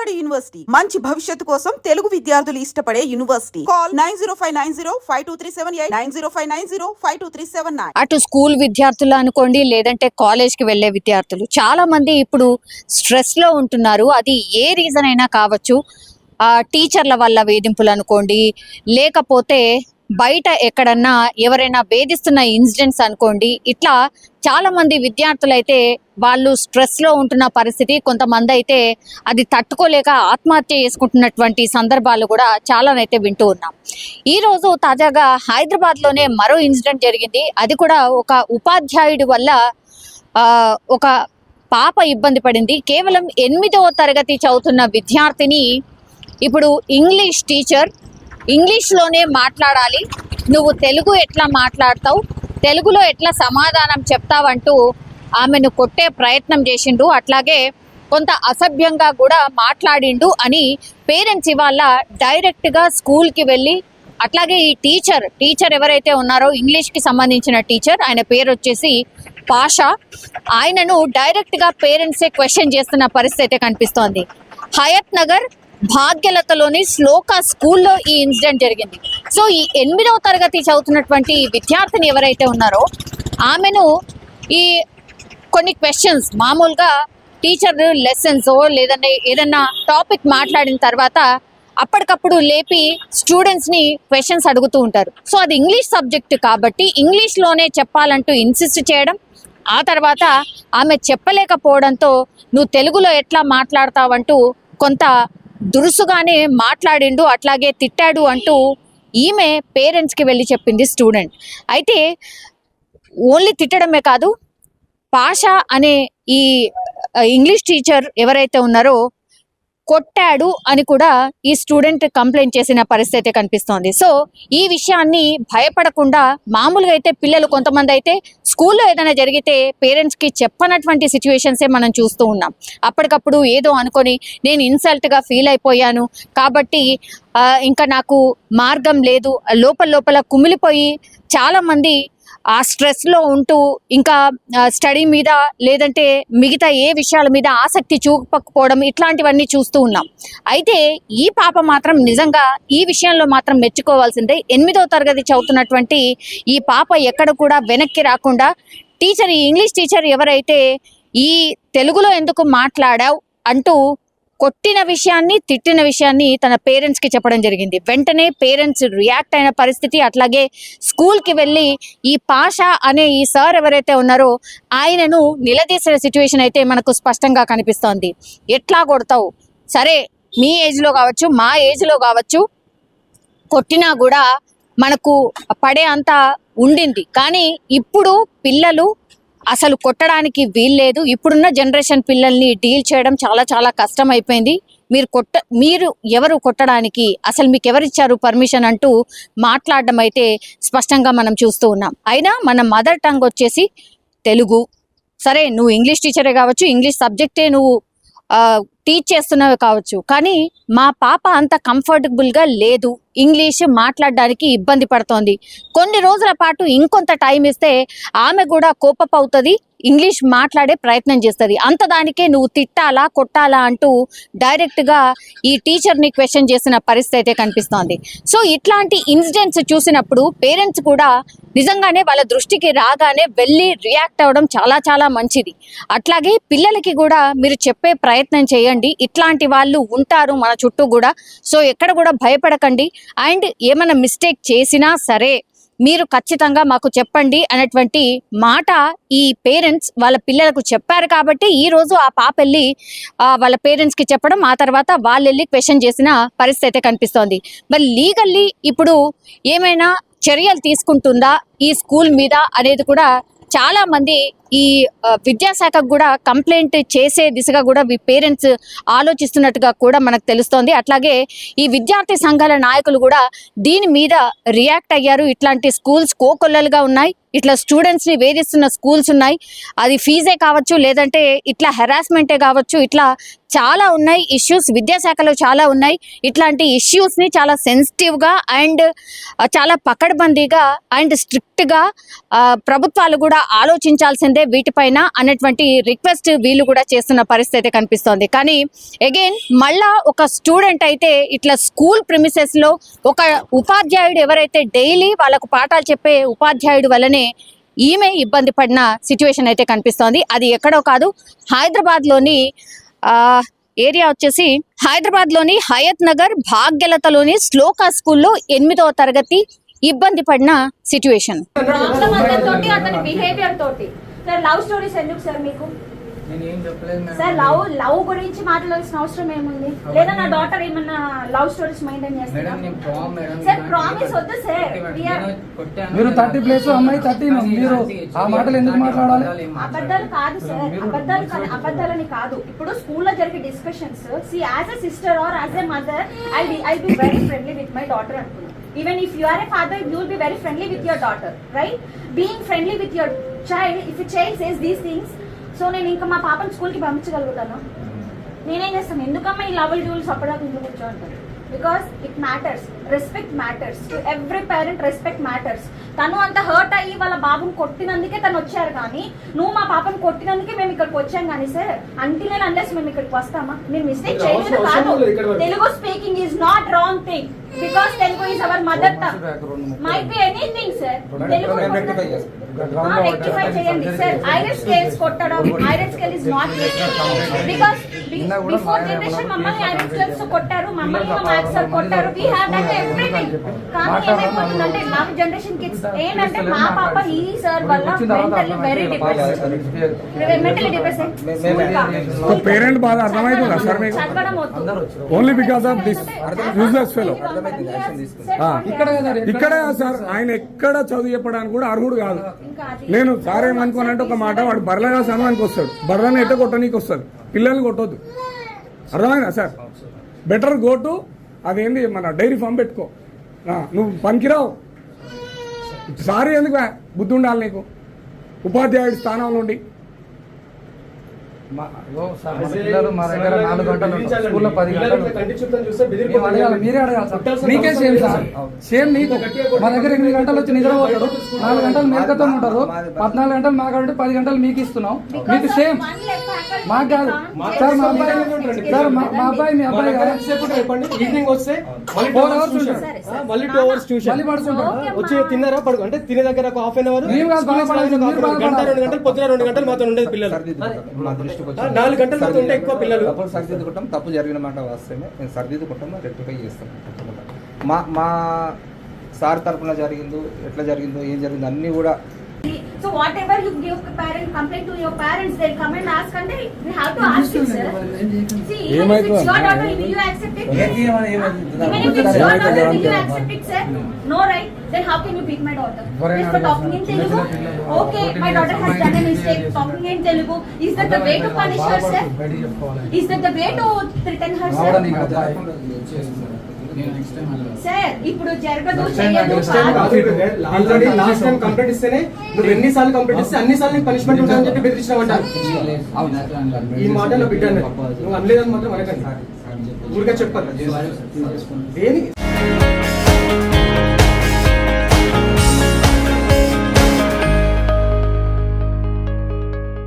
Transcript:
Vijayawada university మంచి భవిష్యత్తు కోసం తెలుగు విద్యార్థులు ఇష్టపడే యూనివర్సిటీ. కాల్ 9059052378 9059052379. అటు స్కూల్ విద్యార్థులు అనుకోండి, లేదంటే కాలేజ్ కి వెళ్లే విద్యార్థులు చాలా మంది ఇప్పుడు స్ట్రెస్ లో ఉంటున్నారు. అది ఏ రీజన్ అయినా కావచ్చు. టీచర్ల వల్ల వేధింపులు అనుకోండి, లేకపోతే బయట ఎక్కడన్నా ఎవరైనా వేధిస్తున్న ఇన్సిడెంట్స్ అనుకోండి. ఇట్లా చాలా మంది విద్యార్థులు అయితే వాళ్ళు స్ట్రెస్ లో ఉంటున్న పరిస్థితి, కొంతమంది అయితే అది తట్టుకోలేక ఆత్మహత్య చేసుకుంటున్నటువంటి సందర్భాలు కూడా చాలానైతే వింటూ ఉన్నాం. ఈ రోజు తాజాగా హైదరాబాద్ లోనే మరో ఇన్సిడెంట్ జరిగింది. అది కూడా ఒక ఉపాధ్యాయుడి వల్ల ఒక పాప ఇబ్బంది పడింది. కేవలం 8వ తరగతి చదువుతున్న విద్యార్థిని ఇప్పుడు ఇంగ్లీష్ టీచర్ ఇంగ్లీష్లోనే మాట్లాడాలి, నువ్వు తెలుగు ఎట్లా మాట్లాడతావు, తెలుగులో ఎట్లా సమాధానం చెప్తావంటూ ఆమెను కొట్టే ప్రయత్నం చేసిండు. అట్లాగే కొంత అసభ్యంగా కూడా మాట్లాడిండు అని పేరెంట్స్ ఇవాళ డైరెక్ట్గా స్కూల్కి వెళ్ళి, అట్లాగే ఈ టీచర్ ఎవరైతే ఉన్నారో ఇంగ్లీష్కి సంబంధించిన టీచర్, ఆయన పేరు వచ్చేసి పాషా, ఆయనను డైరెక్ట్గా పేరెంట్సే క్వశ్చన్ చేస్తున్న పరిస్థితి అయితే కనిపిస్తోంది. హయత్ నగర్ భాగ్యలతలోని శ్లోక స్కూల్లో ఈ ఇన్సిడెంట్ జరిగింది. సో ఈ 8వ తరగతి చదువుతున్నటువంటి విద్యార్థిని ఎవరైతే ఉన్నారో ఆమెను ఈ కొన్ని క్వశ్చన్స్, మామూలుగా టీచర్ లెసన్స్ లేదంటే ఏదన్నా టాపిక్ మాట్లాడిన తర్వాత అప్పటికప్పుడు లేపి స్టూడెంట్స్ని క్వశ్చన్స్ అడుగుతూ ఉంటారు. సో అది ఇంగ్లీష్ సబ్జెక్ట్ కాబట్టి ఇంగ్లీష్లోనే చెప్పాలంటూ ఇన్సిస్ట్ చేయడం, ఆ తర్వాత ఆమె చెప్పలేకపోవడంతో నువ్వు తెలుగులో ఎట్లా మాట్లాడతావంటూ కొంత దురుసుగానే మాట్లాడిండు, అట్లాగే తిట్టాడు అంటూ ఈమె పేరెంట్స్కి వెళ్ళి చెప్పింది స్టూడెంట్. అయితే ఓన్లీ తిట్టడమే కాదు, పాషా అనే ఈ ఇంగ్లీష్ టీచర్ ఎవరైతే ఉన్నారో కొట్టాడు అని కూడా ఈ స్టూడెంట్ కంప్లైంట్ చేసిన పరిస్థితి కనిపిస్తోంది. సో ఈ విషయాన్ని భయపడకుండా, మామూలుగా అయితే పిల్లలు కొంతమంది అయితే స్కూల్లో ఏదైనా జరిగితే పేరెంట్స్కి చెప్పనటువంటి సిచ్యువేషన్సే మనం చూస్తూ ఉన్నాం. అప్పటికప్పుడు ఏదో అనుకొని నేను ఇన్సల్ట్గా ఫీల్ అయిపోయాను కాబట్టి ఇంకా నాకు మార్గం లేదు, లోపల కుమిలిపోయి చాలామంది ఆ స్ట్రెస్లో ఉంటూ ఇంకా స్టడీ మీద లేదంటే మిగతా ఏ విషయాల మీద ఆసక్తి చూపకపోవడం, ఇట్లాంటివన్నీ చూస్తూ ఉన్నాం. అయితే ఈ పాప మాత్రం నిజంగా ఈ విషయంలో మాత్రం మెచ్చుకోవాల్సిందే. 8వ తరగతి చదువుతున్నటువంటి ఈ పాప ఎక్కడ కూడా వెనక్కి రాకుండా టీచర్, ఈ ఇంగ్లీష్ టీచర్ ఎవరైతే ఈ తెలుగులో ఎందుకు మాట్లాడావు అంటూ కొట్టిన విషయాన్ని, తిట్టిన విషయాన్ని తన పేరెంట్స్కి చెప్పడం జరిగింది. వెంటనే పేరెంట్స్ రియాక్ట్ అయిన పరిస్థితి, అట్లాగే స్కూల్కి వెళ్ళి ఈ పాషా అనే ఈ సార్ ఎవరైతే ఉన్నారో ఆయనను నిలదీసిన సిచ్యువేషన్ అయితే మనకు స్పష్టంగా కనిపిస్తోంది. ఎట్లా కొడతావు, సరే మీ ఏజ్లో కావచ్చు, మా ఏజ్లో కావచ్చు, కొట్టినా కూడా మనకు పడే అంత ఉండింది. కానీ ఇప్పుడు పిల్లలు అసలు కొట్టడానికి వీల్లేదు. ఇప్పుడున్న జనరేషన్ పిల్లల్ని డీల్ చేయడం చాలా చాలా కష్టం అయిపోయింది. మీరు ఎవరు కొట్టడానికి, అసలు మీకు ఎవరిచ్చారు పర్మిషన్ అంటూ మాట్లాడడం అయితే స్పష్టంగా మనం చూస్తూ ఉన్నాం. అయినా మన మదర్ టంగ్ వచ్చేసి తెలుగు. సరే నువ్వు ఇంగ్లీష్ టీచరే కావచ్చు, ఇంగ్లీష్ సబ్జెక్టే నువ్వు టీచ్ చేస్తున్నవి కావచ్చు, కానీ మా పాప అంత కంఫర్టబుల్గా లేదు, ఇంగ్లీష్ మాట్లాడడానికి ఇబ్బంది పడుతోంది. కొన్ని రోజుల పాటు ఇంకొంత టైం ఇస్తే ఆమె కూడా కోపప్ అవుతుంది, ఇంగ్లీష్ మాట్లాడే ప్రయత్నం చేస్తుంది. అంత దానికే నువ్వు తిట్టాలా, కొట్టాలా అంటూ డైరెక్ట్గా ఈ టీచర్ని క్వశ్చన్ చేసిన పరిస్థితి అయితే కనిపిస్తోంది. సో ఇట్లాంటి ఇన్సిడెంట్స్ చూసినప్పుడు పేరెంట్స్ కూడా నిజంగానే వాళ్ళ దృష్టికి రాగానే వెళ్ళి రియాక్ట్ అవ్వడం చాలా చాలా మంచిది. అట్లాగే పిల్లలకి కూడా మీరు చెప్పే ప్రయత్నం చేయండి. ఇట్లాంటి వాళ్ళు ఉంటారు మన చుట్టూ కూడా. సో ఎక్కడ కూడా భయపడకండి. అండ్ ఏమైనా మిస్టేక్ చేసినా సరే మీరు ఖచ్చితంగా మాకు చెప్పండి అనేటువంటి మాట ఈ పేరెంట్స్ వాళ్ళ పిల్లలకు చెప్పారు కాబట్టి ఈ రోజు ఆ పాప వెళ్ళి వాళ్ళ పేరెంట్స్కి చెప్పడం, ఆ తర్వాత వాళ్ళు వెళ్ళి క్వశ్చన్ చేసిన పరిస్థితి అయితే కనిపిస్తోంది. మరి లీగల్లీ ఇప్పుడు ఏమైనా చర్యలు తీసుకుంటుందా ఈ స్కూల్ మీద అనేది కూడా చాలా మంది ఈ విద్యాశాఖకు కూడా కంప్లైంట్ చేసే దిశగా కూడా పేరెంట్స్ ఆలోచిస్తున్నట్టుగా కూడా మనకు తెలుస్తోంది. అట్లాగే ఈ విద్యార్థి సంఘాల నాయకులు కూడా దీని మీద రియాక్ట్ అయ్యారు. ఇట్లాంటి స్కూల్స్ కోకొల్లలుగా ఉన్నాయి. ఇట్లా స్టూడెంట్స్ ని వేధిస్తున్న స్కూల్స్ ఉన్నాయి. అది ఫీజే కావచ్చు, లేదంటే ఇట్లా హెరాస్మెంటే కావచ్చు, ఇట్లా చాలా ఉన్నాయి ఇష్యూస్. విద్యాశాఖలో చాలా ఉన్నాయి. ఇట్లాంటి ఇష్యూస్ ని చాలా సెన్సిటివ్ గా అండ్ చాలా పకడ్బందీగా అండ్ స్ట్రిక్ట్ గా ప్రభుత్వాలు కూడా ఆలోచించాల్సిందే వీటిపైన అన్నటువంటి రిక్వెస్ట్ వీళ్ళు కూడా చేస్తున్న పరిస్థితి అయితే కనిపిస్తోంది. కానీ అగైన్ మళ్ళా ఒక స్టూడెంట్ అయితే ఇట్లా స్కూల్ ప్రిమిసెస్ లో ఒక ఉపాధ్యాయుడు ఎవరైతే డైలీ వాళ్ళకు పాఠాలు చెప్పే ఉపాధ్యాయుడు వల్లనే ఈమె ఇబ్బంది పడిన సిచ్యువేషన్ అయితే కనిపిస్తోంది. అది ఎక్కడో కాదు, హైదరాబాద్లోని ఏరియా వచ్చేసి హైదరాబాద్లోని హయత్ నగర్ భాగ్యలతలోని శ్లోకా స్కూల్లో 8వ తరగతి ఇబ్బంది పడిన సిచ్యువేషన్. ప్రాబ్లం అతనితోటి, అతని బిహేవియర్ తోటి. సార్ లవ్ స్టోరీస్ ఎందుకు సార్ మీకు? సార్ లవ్ గురించి మాట్లాడాల్సిన అవసరం ఏముంది? లేదా నా డాటర్ ఏమన్నా లవ్ స్టోరీస్ మెయింటైన్ చేస్తారా? సార్ ప్రామిస్ వద్దు సార్. మీరు 30 ప్లేస్ అమ్మాయి 30, మీరు ఆ మాటలు ఎందుకు మాట్లాడాలి? అబద్ధాలు కాదు సార్, అబద్ధాలని కాదు. ఇప్పుడు స్కూల్లో జరిగే discussions, see as a sister or as a mother I be very friendly with my daughter అనుకున్నాను. Even if you are a father, you will be very friendly with your daughter, right? Being friendly with your child, if a child says these things, so నేను ఇంకా మా పాపని స్కూల్కి పంపించగలుగుతాను. నేనేం చేస్తాను? ఎందుకమ్మా ఈ లెవెల్ రూల్స్ అప్పటిదాకా ఇంట్లో కూర్చోంటాను? Because it matters. Respect matters. To every parent respect matters. తను అంత హర్ట్ అయ్యి వాళ్ళ బాబుని కొట్టినందుకే తను వచ్చారు, కానీ నువ్వు మా పాపని కొట్టినందుకే మేము ఇక్కడికి వచ్చాం. కానీ సార్ అంటిల్ అండ్ అన్లెస్ మేము ఇక్కడికి వస్తామా? మీరు మిస్టేక్ చేయలేదు కాదు. Telugu speaking is not wrong thing, because Telugu is our mother tongue. Might be anything sir. Telugu rectify చేయండి సార్. ఐరన్ స్కేల్స్ కొట్టడం, iron scale is not because before generation మమ్మల్ని ఐరన్ స్కేల్స్ కొట్టారు, మమ్మల్ని మ్యాథ్స్ సార్ కొట్టారు. We have done everything. కానీ ఏమైపోతుందంటే మా generation kids ఏంటంటే మా పాప ఈ సార్ వల్ల మెంటల్లీ వెరీ డిప్రెస్డ్. పేరెంట్ బాధ అర్థమవుతుందా సార్ మీకు? చదవడం వద్దు. Only because of this useless fellow. ఇక్కడ సార్ ఆయన ఎక్కడ చదువు చెప్పడానికి కూడా అర్హుడు కాదు. నేను సార్ ఏమనుకోనంటే ఒక మాట, వాడు బర్రెగా సమయానికి వస్తాడు, బర్రెని ఎట్ట కొట్టనీకి వస్తాడు, పిల్లల్ని కొట్టొద్దు. అర్థమైందా సార్? బెటర్ గో టు అదేంది మన డైరీ ఫామ్ పెట్టుకో. నువ్వు పనికిరావు. సారీ ఎందుకు? బుద్ధి ఉండాలి నీకు ఉపాధ్యాయుడి స్థానంలో ఉండి. పిల్లలు మా దగ్గర 4 గంటలు స్కూల్లో 10 గంటలు మీరే అడగాలి సార్. నీకే సేమ్ సార్, సేమ్ నీకు. మా దగ్గర 8 గంటలు వచ్చి నిద్రపోతాడు, 4 గంటలు మేకతో ఉంటారు, 14 గంటలు మాకు 10 గంటలు మీకు ఇస్తున్నాం. మీకు సేమ్, మాకు కాదు సార్. మా అబ్బాయి సార్, మా అబ్బాయి మీ అబ్బాయి చెప్పండి. ఈవినింగ్ వస్తే 4 అవర్స్ ఉంటాడు, మళ్ళీ 2 అవర్స్ ట్యూషన్, మళ్ళీ పడుకుంటాడు. వచ్చి తిన్నారా పడుకో అంటే తినే దగ్గర ఒక హాఫ్ అన్ అవర్, గంట 2 గంటలు, పొద్దున 2 గంటలు మాతో ఉండేది పిల్లలు. 4 గంటలు మాతో ఉంటే ఎక్కువ పిల్లలు. సరిదిద్దుకుంటాం, తప్పు జరిగిన మాట వస్తేనే మేము సరిదిద్దుకుంటాం, రెక్టిఫై చేస్తాం. మా సార్ తరఫున జరిగిందో, ఎట్లా జరిగిందో, ఏం జరిగిందో అన్నీ కూడా. So whatever you give parent complaint to your parents, they'll come and ask, and we have to ask you, sir. See, even if it's your daughter, will you accept it? Even if it's your daughter, will you accept it, sir? No, right? Then how can you beat my daughter? Just for talking in Telugu? Okay, my daughter has done a mistake talking in Telugu. Is that the way to punish her, sir? Is that the way to threaten her, sir? Sir ఇప్పుడు జరగదు, చేయదు. Already last time complaint ఇస్తేనే నువ్వు ఎన్నిసార్లు complaint ఇస్తే అన్నిసార్లు punishment ఉంటుందని చెప్పి బెదిరించినావంట. ఈ మాట నా బిడ్డ నువ్వు అనలేదని మాత్రం అనకండి, ఊరిగా చెప్పాలి. దేనికి